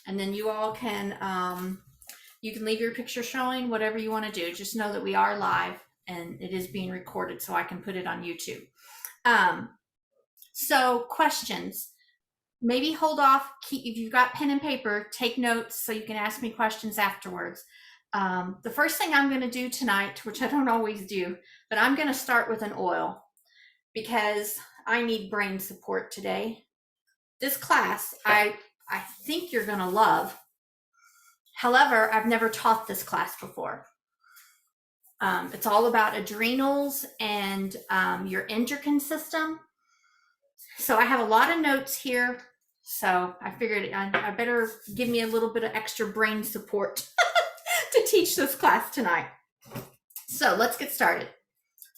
And then you all can, you can leave your picture showing whatever you want to do. Just know that we are live and it is being recorded so I can put it on YouTube. Um, so questions, maybe hold off. If you've got pen and paper, take notes so you can ask me questions afterwards. The first thing I'm going to do tonight, which I don't always do, but I'm going to start with an oil because I need brain support today. This class, I think you're going to love. However, I've never taught this class before. It's all about adrenals and your endocrine system. So I have a lot of notes here. So I figured I better give me a little bit of extra brain support to teach this class tonight. So let's get started.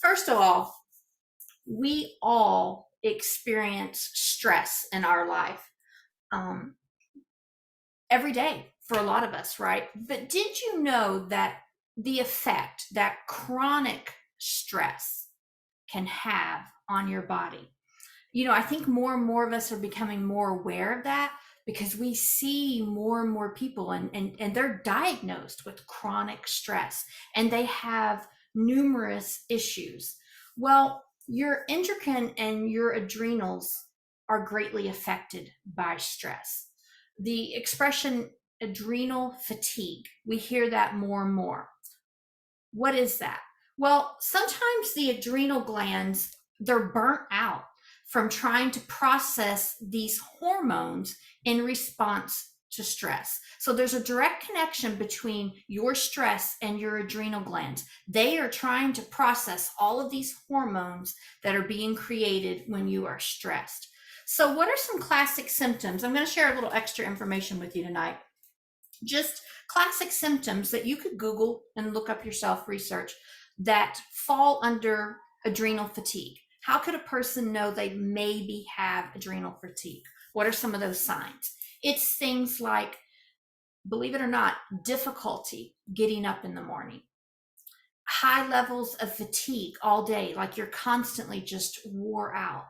First of all, we all experience stress in our life every day for a lot of us, right? But did you know that the effect that chronic stress can have on your body? You know, I think more and more of us are becoming more aware of that because we see more and more people and they're diagnosed with chronic stress and they have numerous issues. Well, your endocrine and your adrenals are greatly affected by stress. The expression adrenal fatigue, we hear that more and more. What is that? Well, sometimes the adrenal glands, they're burnt out from trying to process these hormones in response to stress. So there's a direct connection between your stress and your adrenal glands. They are trying to process all of these hormones that are being created when you are stressed. So what are some classic symptoms? I'm going to share a little extra information with you tonight. Just classic symptoms that you could Google and look up yourself, research, that fall under adrenal fatigue. How could a person know they maybe have adrenal fatigue? What are some of those signs? It's things like, believe it or not, difficulty getting up in the morning, high levels of fatigue all day, like you're constantly just wore out,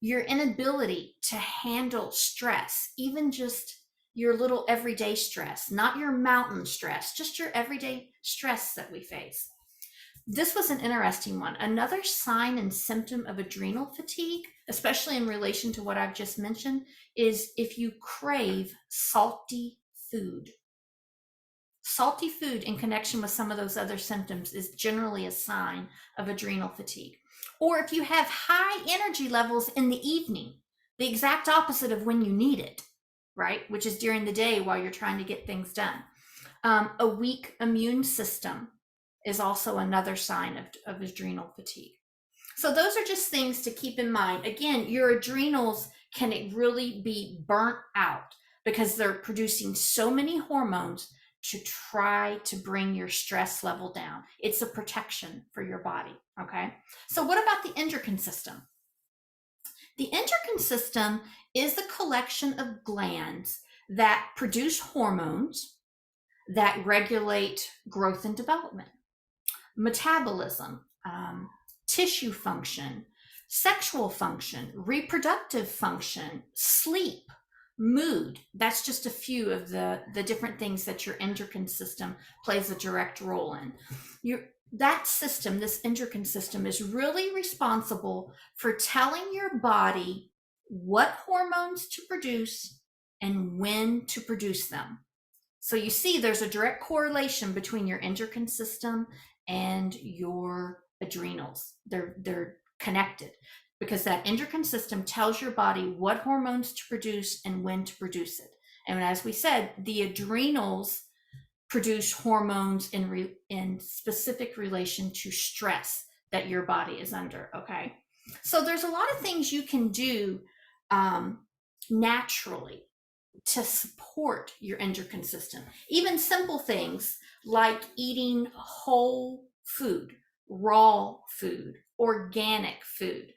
your inability to handle stress, even just your little everyday stress, not your mountain stress, just your everyday stress that we face. This was an interesting one. Another sign and symptom of adrenal fatigue, especially in relation to what I've just mentioned, is if you crave salty food. Salty food in connection with some of those other symptoms is generally a sign of adrenal fatigue. Or if you have high energy levels in the evening, the exact opposite of when you need it, right? Which is during the day while you're trying to get things done. A weak immune system is also another sign of adrenal fatigue. So those are just things to keep in mind. Again, your adrenals can really be burnt out because they're producing so many hormones to try to bring your stress level down. It's a protection for your body, okay? So what about the endocrine system? The endocrine system is the collection of glands that produce hormones that regulate growth and development, metabolism, tissue function, sexual function, reproductive function, sleep, mood. That's just a few of the different things that your endocrine system plays a direct role in. That system, this endocrine system, is really responsible for telling your body what hormones to produce and when to produce them. So you see there's a direct correlation between your endocrine system and your adrenals. They're connected because that endocrine system tells your body what hormones to produce and when to produce it. And as we said, the adrenals produce hormones in specific relation to stress that your body is under, okay? So there's a lot of things you can do naturally to support your endocrine system. Even simple things like eating whole food, raw food, organic food,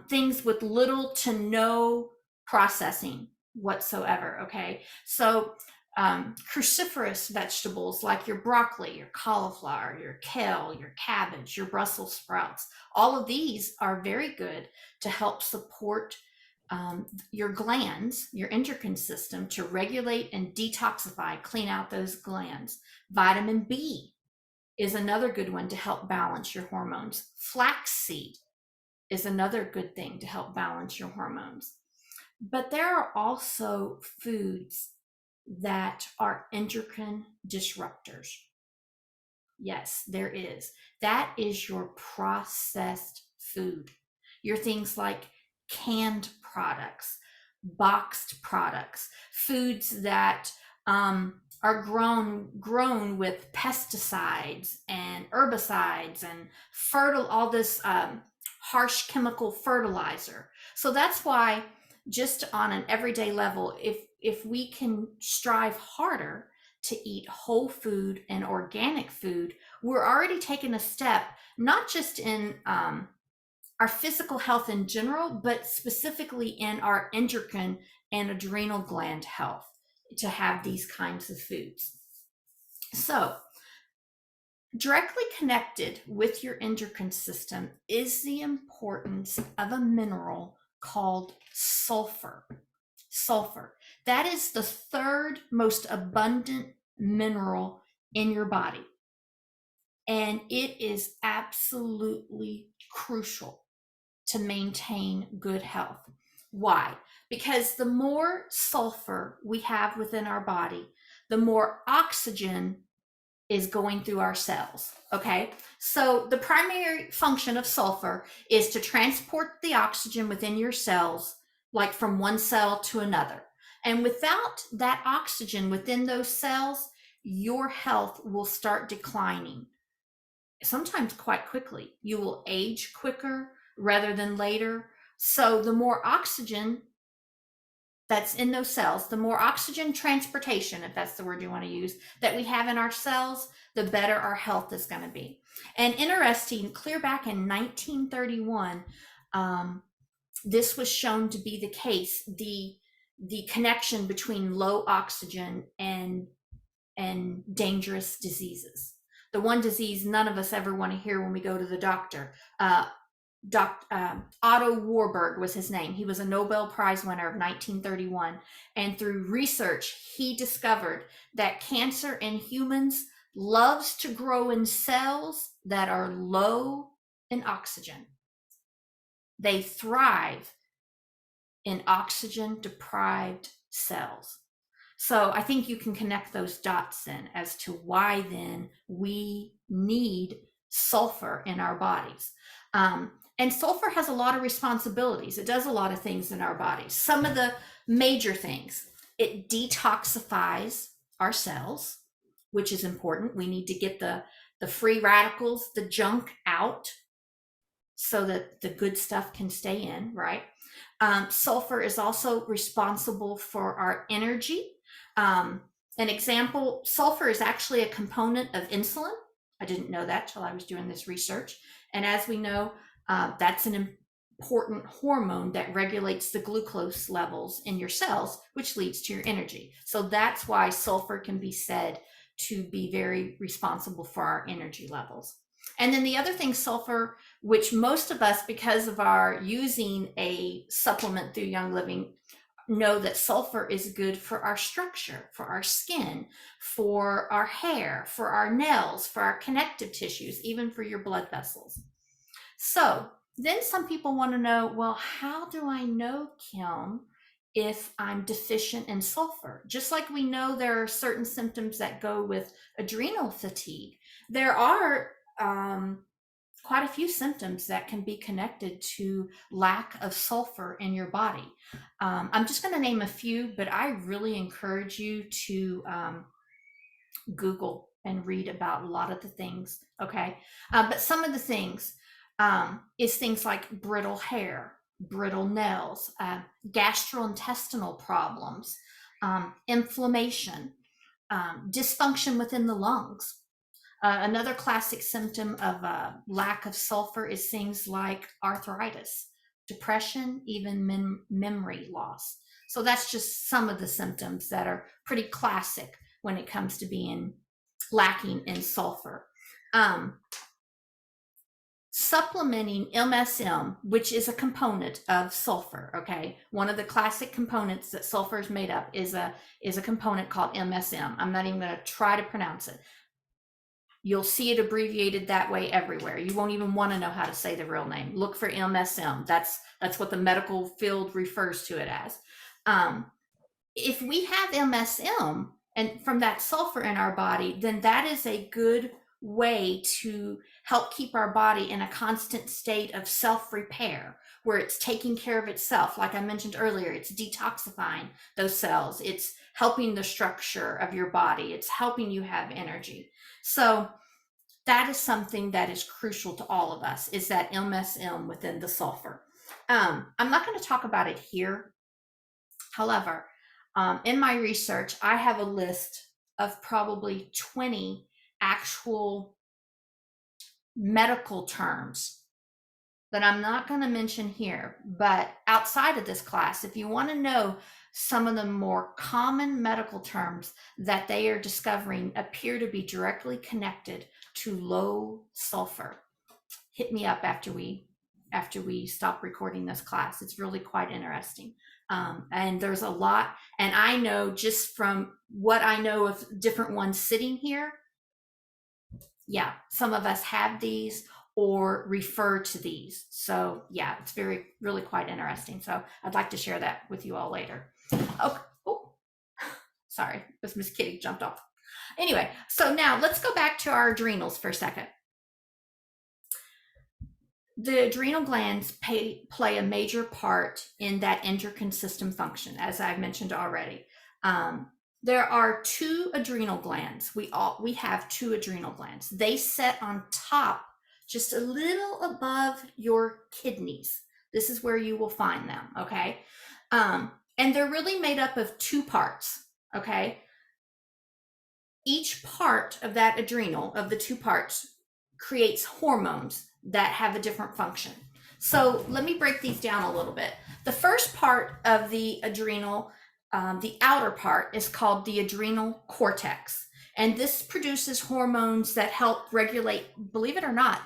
things with little to no processing whatsoever, okay? So cruciferous vegetables like your broccoli, your cauliflower, your kale, your cabbage, your Brussels sprouts, all of these are very good to help support your glands, your endocrine system, to regulate and detoxify, clean out those glands. Vitamin B is another good one to help balance your hormones. Flaxseed is another good thing to help balance your hormones. But there are also foods that are endocrine disruptors. Yes, there is. That is your processed food. Your things like canned products, boxed products, foods that are grown with pesticides and herbicides and all this harsh chemical fertilizer. So that's why, just on an everyday level, if we can strive harder to eat whole food and organic food, we're already taking a step, not just in our physical health in general, but specifically in our endocrine and adrenal gland health, to have these kinds of foods. So, directly connected with your endocrine system is the importance of a mineral called sulfur. Sulfur. That is the third most abundant mineral in your body. And it is absolutely crucial to maintain good health. Why? Because the more sulfur we have within our body, the more oxygen is going through our cells. Okay. So the primary function of sulfur is to transport the oxygen within your cells, like from one cell to another. And without that oxygen within those cells, your health will start declining, sometimes quite quickly. You will age quicker rather than later. So the more oxygen that's in those cells, the more oxygen transportation, if that's the word you want to use, that we have in our cells, the better our health is going to be. And interesting, clear back in 1931, this was shown to be the case, the connection between low oxygen and dangerous diseases. The one disease none of us ever want to hear when we go to the doctor. Otto Warburg was his name. He was a Nobel Prize winner of 1931. And through research, he discovered that cancer in humans loves to grow in cells that are low in oxygen. They thrive in oxygen deprived cells. So I think you can connect those dots then as to why then we need sulfur in our bodies. And sulfur has a lot of responsibilities. It does a lot of things in our bodies. Some of the major things: it detoxifies our cells, which is important. We need to get the free radicals, the junk out, so that the good stuff can stay in, right? Sulfur is also responsible for our energy. An example: sulfur is actually a component of insulin. I didn't know that till I was doing this research. And as we know, that's an important hormone that regulates the glucose levels in your cells, which leads to your energy. So that's why sulfur can be said to be very responsible for our energy levels. And then the other thing, sulfur, which most of us, because of our using a supplement through Young Living, know that sulfur is good for our structure, for our skin, for our hair, for our nails, for our connective tissues, even for your blood vessels. So then some people want to know, well, how do I know, Kim, if I'm deficient in sulfur? Just like we know there are certain symptoms that go with adrenal fatigue, there are quite a few symptoms that can be connected to lack of sulfur in your body. I'm just going to name a few, but I really encourage you to Google and read about a lot of the things, okay? But some of the things is things like brittle hair, brittle nails, gastrointestinal problems, inflammation, dysfunction within the lungs. Another classic symptom of lack of sulfur is things like arthritis, depression, even memory loss. So that's just some of the symptoms that are pretty classic when it comes to being lacking in sulfur. supplementing MSM, which is a component of sulfur. Okay, one of the classic components that sulfur is made up is a component called MSM. I'm not even going to try to pronounce it. You'll see it abbreviated that way everywhere. You won't even want to know how to say the real name. Look for MSM. That's what the medical field refers to it as. If we have MSM and from that sulfur in our body, then that is a good way to help keep our body in a constant state of self-repair, where it's taking care of itself. Like I mentioned earlier, it's detoxifying those cells. It's helping the structure of your body. It's helping you have energy. So that is something that is crucial to all of us, is that MSM within the sulfur. I'm not going to talk about it here. However, in my research, I have a list of probably 20 actual medical terms that I'm not going to mention here, but outside of this class, if you want to know some of the more common medical terms that they are discovering appear to be directly connected to low sulfur, hit me up after we stop recording this class. It's really quite interesting. And there's a lot, and I know just from what I know of different ones sitting here, yeah, some of us have these or refer to these. So yeah, it's really quite interesting. So I'd like to share that with you all later. Okay. Oh, sorry, this Miss Kitty jumped off. Anyway, so now let's go back to our adrenals for a second. The adrenal glands play a major part in that endocrine system function, as I mentioned already. There are two adrenal glands. We have two adrenal glands. They sit on top, just a little above your kidneys. This is where you will find them, okay? And they're really made up of two parts, okay? Each part of that adrenal, of the two parts, creates hormones that have a different function. So let me break these down a little bit. The first part of the adrenal, the outer part, is called the adrenal cortex. And this produces hormones that help regulate, believe it or not,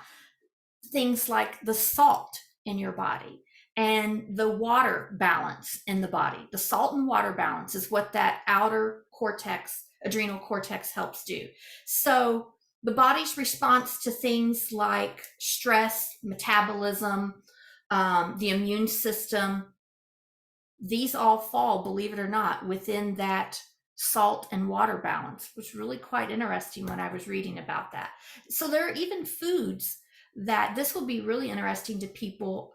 things like the salt in your body and the water balance in the body. The salt and water balance is what that outer cortex, adrenal cortex, helps do. So the body's response to things like stress, metabolism, the immune system, these all fall, believe it or not, within that salt and water balance, which was really quite interesting when I was reading about that. So there are even foods that, this will be really interesting to people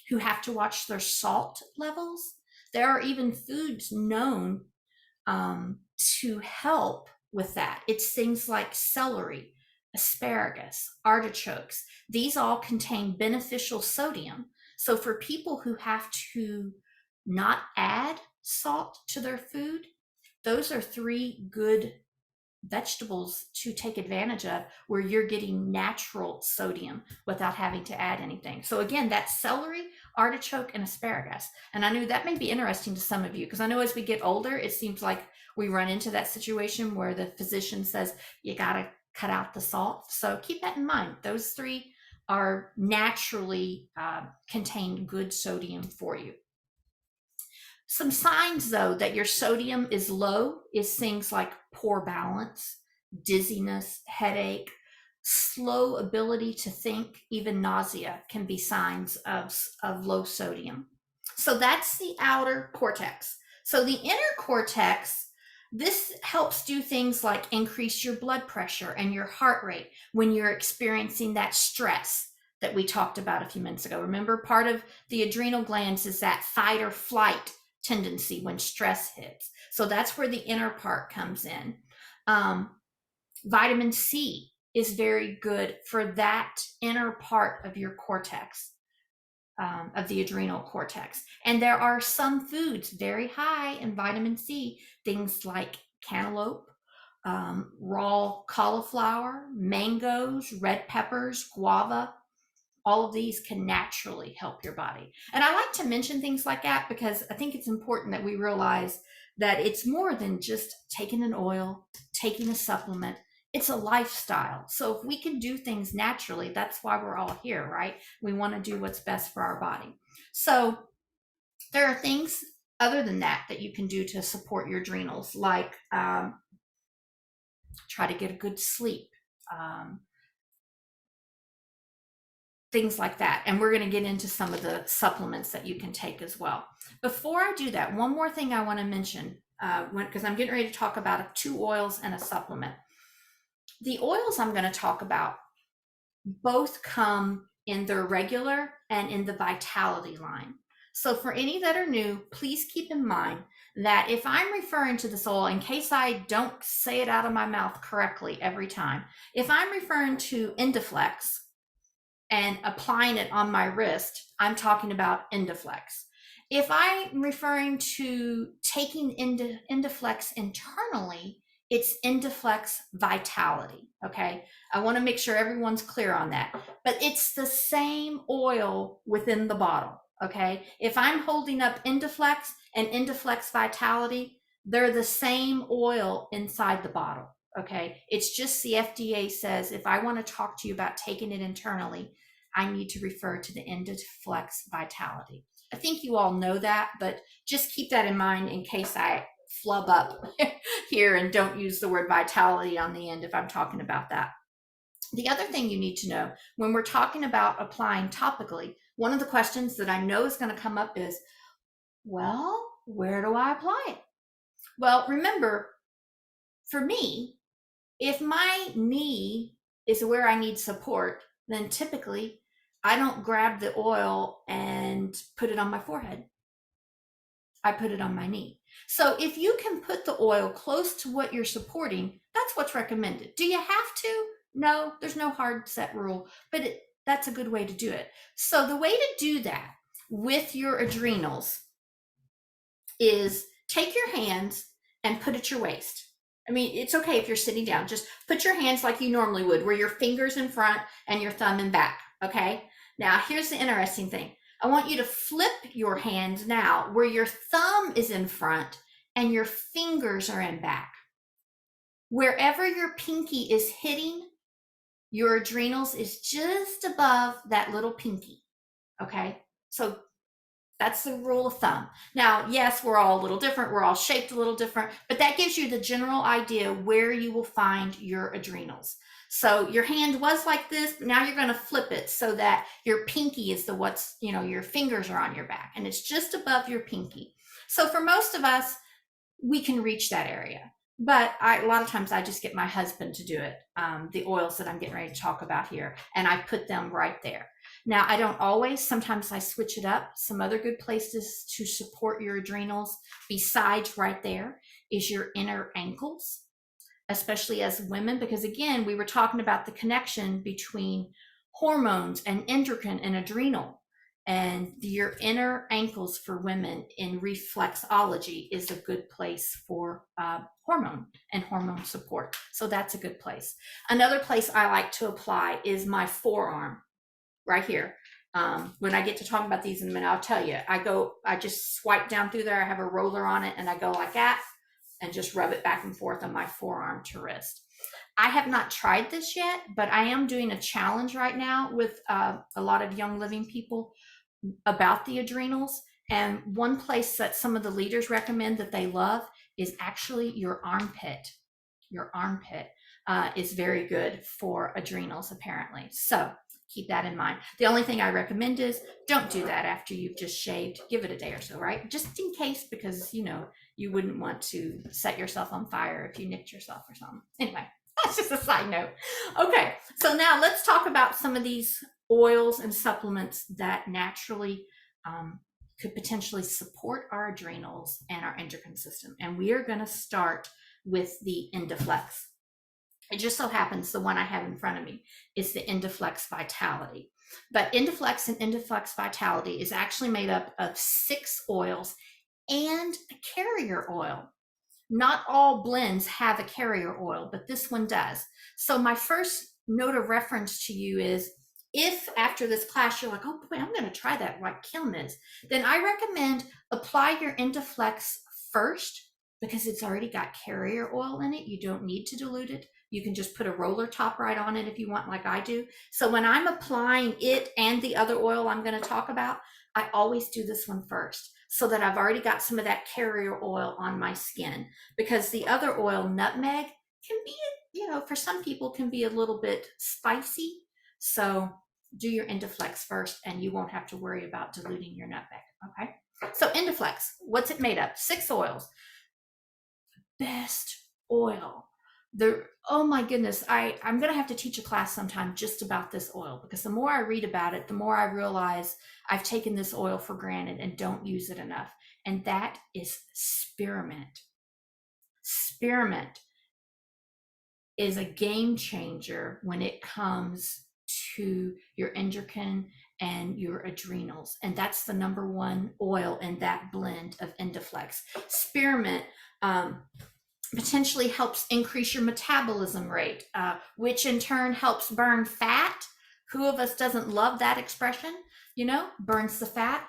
who have to watch their salt levels. There are even foods known to help with that. It's things like celery, asparagus, artichokes. These all contain beneficial sodium. So for people who have to not add salt to their food, those are three good vegetables to take advantage of, where you're getting natural sodium without having to add anything. So again, that's celery, artichoke, and asparagus. And I knew that may be interesting to some of you, because I know as we get older, it seems like we run into that situation where the physician says you got to cut out the salt. So keep that in mind. Those three are naturally contain good sodium for you. Some signs, though, that your sodium is low is things like poor balance, dizziness, headache, slow ability to think, even nausea can be signs of low sodium. So that's the outer cortex. So the inner cortex, this helps do things like increase your blood pressure and your heart rate when you're experiencing that stress that we talked about a few minutes ago. Remember, part of the adrenal glands is that fight or flight tendency when stress hits. So that's where the inner part comes in. Vitamin C is very good for that inner part of your cortex, of the adrenal cortex. And there are some foods very high in vitamin C, things like cantaloupe, raw cauliflower, mangoes, red peppers, guava. All of these can naturally help your body. And I like to mention things like that because I think it's important that we realize that it's more than just taking an oil, taking a supplement. It's a lifestyle. So if we can do things naturally, that's why we're all here, right? We want to do what's best for our body. So there are things other than that that you can do to support your adrenals, like try to get a good sleep, um, things like that. And we're going to get into some of the supplements that you can take as well. Before I do that, one more thing I want to mention, because I'm getting ready to talk about 2 oils and a supplement. The oils I'm going to talk about both come in their regular and in the vitality line. So for any that are new, please keep in mind that if I'm referring to this oil, in case I don't say it out of my mouth correctly every time, if I'm referring to Endoflex and applying it on my wrist, I'm talking about Endoflex. If I'm referring to taking Endoflex internally, it's Endoflex Vitality. Okay. I want to make sure everyone's clear on that, but it's the same oil within the bottle. Okay. If I'm holding up Endoflex and Endoflex Vitality, they're the same oil inside the bottle. Okay. It's just the FDA says if I want to talk to you about taking it internally, I need to refer to the Endoflex Vitality. I think you all know that, but just keep that in mind in case I flub up here and don't use the word vitality on the end if I'm talking about that. The other thing you need to know when we're talking about applying topically, one of the questions that I know is going to come up is, well, where do I apply it? Well, remember, for me, if my knee is where I need support, then typically I don't grab the oil and put it on my forehead. I put it on my knee. So if you can put the oil close to what you're supporting, that's what's recommended. Do you have to? No, there's no hard set rule, but that's a good way to do it. So the way to do that with your adrenals is take your hands and put at your waist. I mean, it's okay if you're sitting down. Just put your hands like you normally would, where your fingers in front and your thumb in back, okay? Now, here's the interesting thing. I want you to flip your hands now where your thumb is in front and your fingers are in back. Wherever your pinky is hitting, your adrenals is just above that little pinky, okay? So that's the rule of thumb. Now, yes, we're all a little different. We're all shaped a little different, but that gives you the general idea where you will find your adrenals. So your hand was like this, but now you're going to flip it so that your pinky is your fingers are on your back and it's just above your pinky. So for most of us, we can reach that area. But a lot of times I just get my husband to do it, the oils that I'm getting ready to talk about here, and I put them right there. Now, I don't always, sometimes I switch it up. Some other good places to support your adrenals besides right there is your inner ankles, especially as women, because again, we were talking about the connection between hormones and endocrine and adrenal. And your inner ankles for women in reflexology is a good place for hormone and hormone support. So that's a good place. Another place I like to apply is my forearm right here. When I get to talk about these in a minute, I'll tell you, I just swipe down through there. I have a roller on it and I go like that and just rub it back and forth on my forearm to wrist. I have not tried this yet, but I am doing a challenge right now with a lot of Young Living people about the adrenals. And one place that some of the leaders recommend that they love is actually your armpit. Your armpit is very good for adrenals, apparently. So keep that in mind. The only thing I recommend is don't do that after you've just shaved. Give it a day or so, right? Just in case, because you wouldn't want to set yourself on fire if you nicked yourself or something. Anyway, that's just a side note. Okay, so now let's talk about some of these oils and supplements that naturally could potentially support our adrenals and our endocrine system. And we are going to start with the Endoflex. It just so happens the one I have in front of me is the Endoflex Vitality. But Endoflex and Endoflex Vitality is actually made up of 6 oils and a carrier oil. Not all blends have a carrier oil, but this one does. So my first note of reference to you is, if after this class you're like, oh boy, I'm going to try that like Kim is, then I recommend apply your Endoflex first because it's already got carrier oil in it. You don't need to dilute it. You can just put a roller top right on it if you want, like I do. So when I'm applying it and the other oil I'm going to talk about, I always do this one first so that I've already got some of that carrier oil on my skin, because the other oil, nutmeg, can be, for some people can be a little bit spicy. So do your Endoflex first and you won't have to worry about diluting your nutmeg. Okay. So Endoflex, what's it made of? 6 oils. Best oil. Oh my goodness, I'm gonna have to teach a class sometime just about this oil, because the more I read about it, the more I realize I've taken this oil for granted and don't use it enough. And that is spearmint. Spearmint is a game changer when it comes to your endocrine and your adrenals. And that's the number one oil in that blend of Endoflex. Spearmint potentially helps increase your metabolism rate, which in turn helps burn fat. Who of us doesn't love that expression? Burns the fat.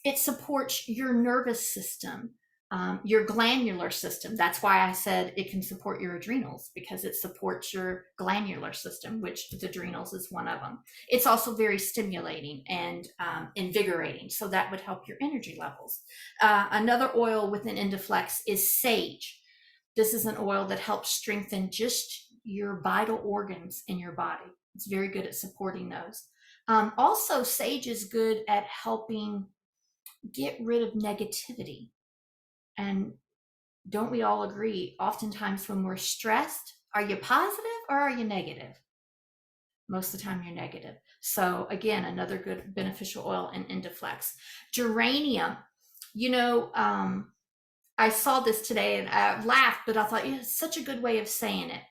It supports your nervous system, your glandular system. That's why I said it can support your adrenals, because it supports your glandular system, which the adrenals is one of them. It's also very stimulating and invigorating, so that would help your energy levels. Another oil within Endoflex is sage. This is an oil that helps strengthen just your vital organs in your body. It's very good at supporting those. Also, sage is good at helping get rid of negativity. And don't we all agree, oftentimes when we're stressed, are you positive or are you negative? Most of the time you're negative. So again, another good beneficial oil in Endoflex. Geranium, I saw this today and I laughed, but I thought, it's such a good way of saying it.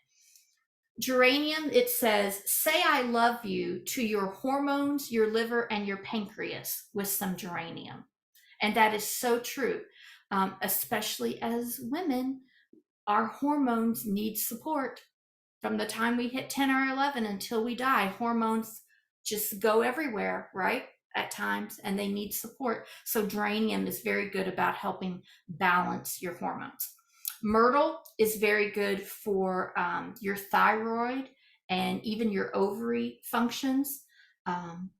Geranium, it says, say I love you to your hormones, your liver, and your pancreas with some geranium. And that is so true, especially as women. Our hormones need support. From the time we hit 10 or 11 until we die, hormones just go everywhere, right? At times, and they need support. So geranium is very good about helping balance your hormones. Myrtle is very good for your thyroid and even your ovary functions.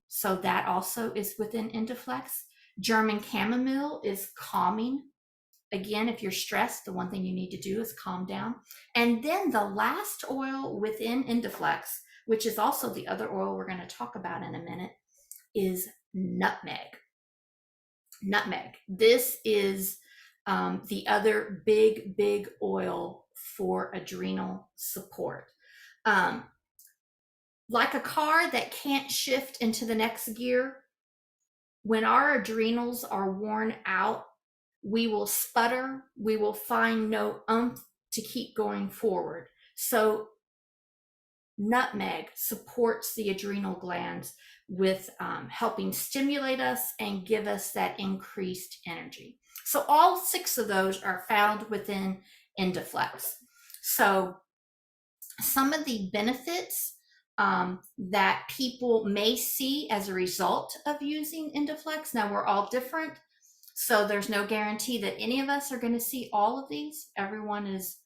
So that also is within Endoflex. German chamomile is calming. Again, if you're stressed, the one thing you need to do is calm down. And then the last oil within Endoflex, which is also the other oil we're going to talk about in a minute, is nutmeg. Nutmeg. This is the other big oil for adrenal support. Like a car that can't shift into the next gear, when our adrenals are worn out, we will sputter, we will find no oomph to keep going forward. So nutmeg supports the adrenal glands with helping stimulate us and give us that increased energy. So all 6 of those are found within Endoflex. So some of the benefits that people may see as a result of using Endoflex, now we're all different, so there's no guarantee that any of us are going to see all of these. Everyone is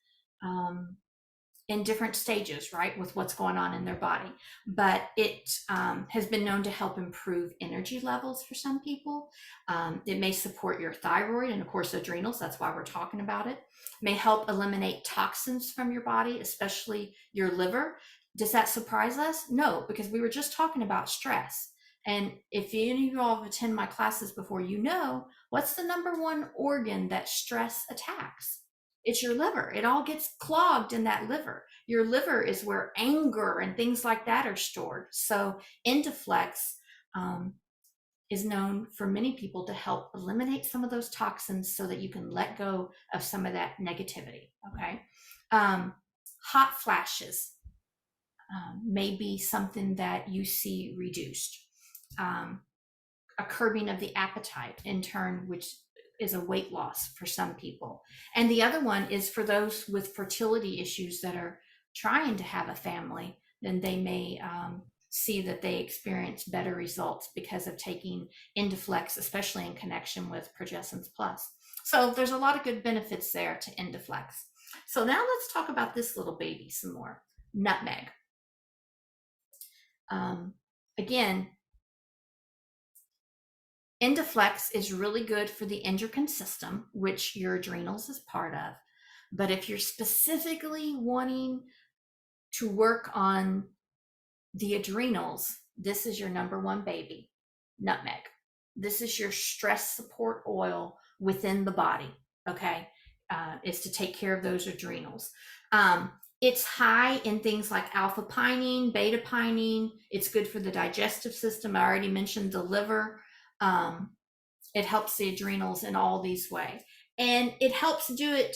in different stages, right, with what's going on in their body. But it has been known to help improve energy levels for some people. It may support your thyroid and, of course, adrenals. That's why we're talking about it. May help eliminate toxins from your body, especially your liver. Does that surprise us? No, because we were just talking about stress. And if any of you all have attended my classes before, what's the number one organ that stress attacks? It's your liver. It all gets clogged in that liver. Your liver is where anger and things like that are stored. So Endoflex is known for many people to help eliminate some of those toxins so that you can let go of some of that negativity. Okay. Hot flashes may be something that you see reduced. A curbing of the appetite in turn, which is a weight loss for some people. And the other one is for those with fertility issues that are trying to have a family, then they may see that they experience better results because of taking Endoflex, especially in connection with Progessence Plus. So there's a lot of good benefits there to Endoflex. So now let's talk about this little baby some more. Nutmeg. Um, Again, Endoflex is really good for the endocrine system, which your adrenals is part of. But if you're specifically wanting to work on the adrenals, this is your number one baby, nutmeg. This is your stress support oil within the body, okay? Is to take care of those adrenals. It's high in things like alpha pinene, beta pinene. It's good for the digestive system. I already mentioned the liver. Um, it helps the adrenals in all these ways. And it helps do it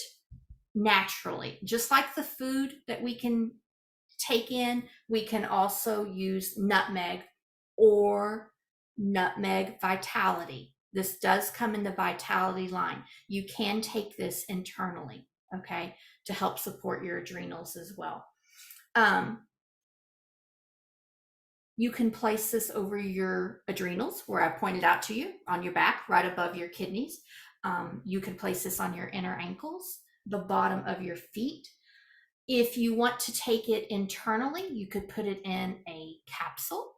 naturally. Just like the food that we can take in, we can also use nutmeg or nutmeg vitality. This does come in the vitality line. You can take this internally, okay, to help support your adrenals as well. You can place this over your adrenals, where I pointed out to you, on your back, right above your kidneys. You can place this on your inner ankles, the bottom of your feet. If you want to take it internally, you could put it in a capsule,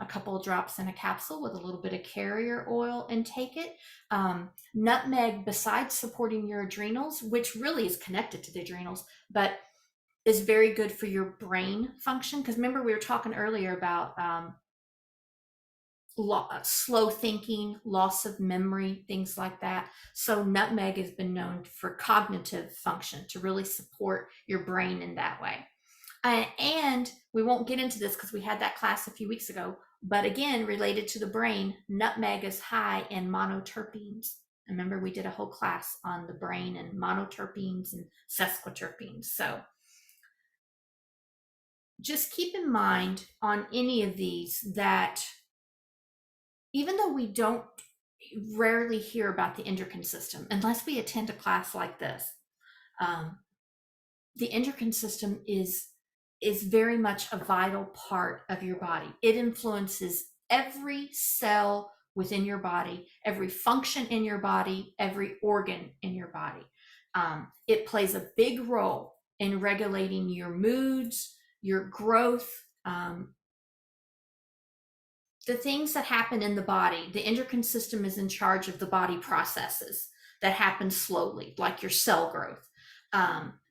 a couple of drops in a capsule with a little bit of carrier oil, and take it. Nutmeg, besides supporting your adrenals, which really is connected to the adrenals, but is very good for your brain function. Because remember, we were talking earlier about slow thinking, loss of memory, things like that. So nutmeg has been known for cognitive function, to really support your brain in that way. And we won't get into this because we had that class a few weeks ago, but again, related to the brain, nutmeg is high in monoterpenes. Remember, we did a whole class on the brain and monoterpenes and sesquiterpenes. So just keep in mind on any of these that even though we don't rarely hear about the endocrine system, unless we attend a class like this, the endocrine system is very much a vital part of your body. It influences every cell within your body, every function in your body, every organ in your body. It plays a big role in regulating your moods, your growth, the things that happen in the body. The endocrine system is in charge of the body processes that happen slowly, like your cell growth.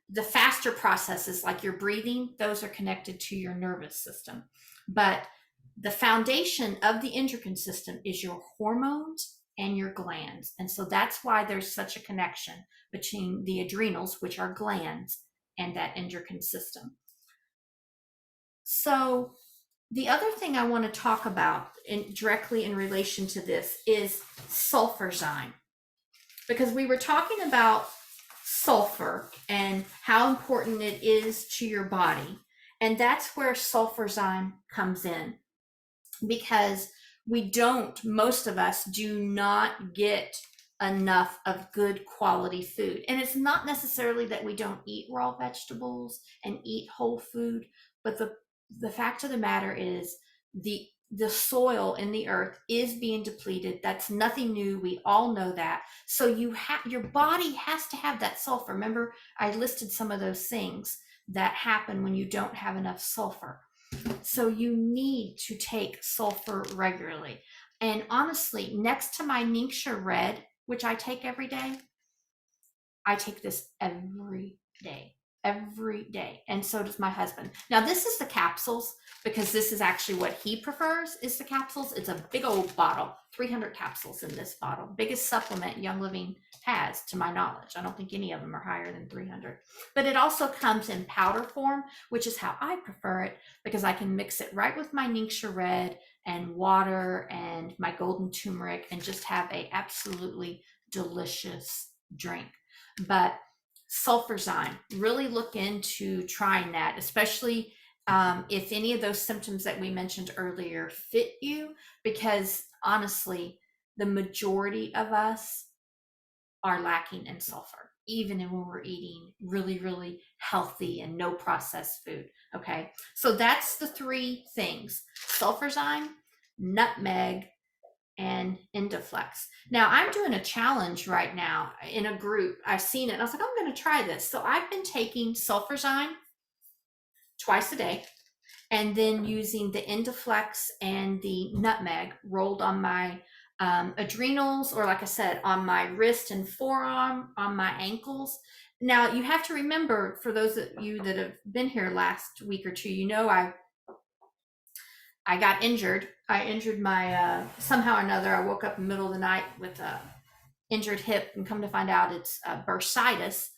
The faster processes, like your breathing, those are connected to your nervous system. But the foundation of the endocrine system is your hormones and your glands. And so that's why there's such a connection between the adrenals, which are glands, and that endocrine system. So the other thing I want to talk about directly in relation to this is sulfurzyme, because we were talking about sulfur and how important it is to your body. And that's where sulfurzyme comes in, because most of us do not get enough of good quality food. And it's not necessarily that we don't eat raw vegetables and eat whole food, but the fact of the matter is the soil in the earth is being depleted. That's nothing new. We all know that. So your body has to have that sulfur. Remember, I listed some of those things that happen when you don't have enough sulfur. So you need to take sulfur regularly. And honestly, next to my Ningxia Red, which I take every day, I take this every day. And so does my husband. Now, this is the capsules, because this is actually what he prefers, is the capsules. It's a big old bottle, 300 capsules in this bottle. Biggest supplement Young Living has, to my knowledge. I don't think any of them are higher than 300. But it also comes in powder form, which is how I prefer it, because I can mix it right with my Ningxia Red and water and my golden turmeric and just have a absolutely delicious drink. But sulfurzyme, really look into trying that, especially if any of those symptoms that we mentioned earlier fit you, because honestly, the majority of us are lacking in sulfur, even when we're eating really, really healthy and no processed food. Okay, so that's the three things: sulfurzyme, nutmeg, and Endoflex. Now I'm doing a challenge right now in a group. I've seen it. And I was like, I'm going to try this. So I've been taking sulfurzyme twice a day, and then using the Endoflex and the nutmeg rolled on my adrenals, or like I said, on my wrist and forearm, on my ankles. Now you have to remember, for those of you that have been here last week or two, you know, I got injured. I injured my somehow or another. I woke up in the middle of the night with a injured hip, and come to find out it's bursitis.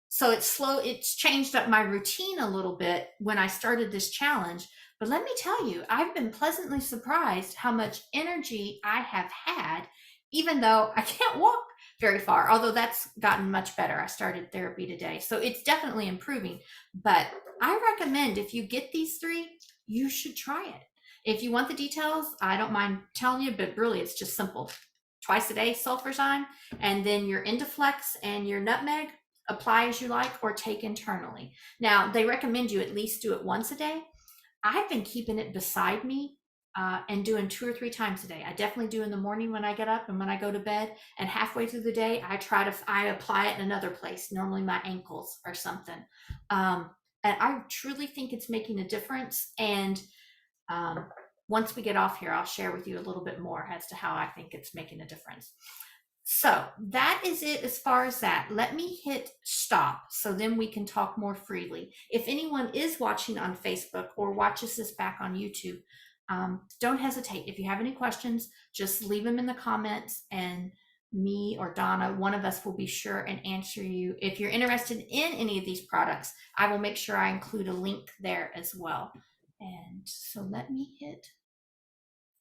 So it's changed up my routine a little bit when I started this challenge. But let me tell you, I've been pleasantly surprised how much energy I have had, even though I can't walk very far, although that's gotten much better. I started therapy today, so it's definitely improving. But I recommend, if you get these three, you should try it. If you want the details, I don't mind telling you, but really it's just simple. Twice a day, sulfurzyme, and then your Endoflex and your nutmeg. Apply as you like or take internally. Now, they recommend you at least do it once a day. I've been keeping it beside me and doing 2 or 3 times a day. I definitely do in the morning when I get up and when I go to bed. And halfway through the day, I apply it in another place, normally my ankles or something. And I truly think it's making a difference. And once we get off here, I'll share with you a little bit more as to how I think it's making a difference. So that is it as far as that. Let me hit stop so then we can talk more freely. If anyone is watching on Facebook or watches this back on YouTube, don't hesitate. If you have any questions, just leave them in the comments, and me or Donna, one of us, will be sure and answer you. If you're interested in any of these products, I will make sure I include a link there as well. And so let me hit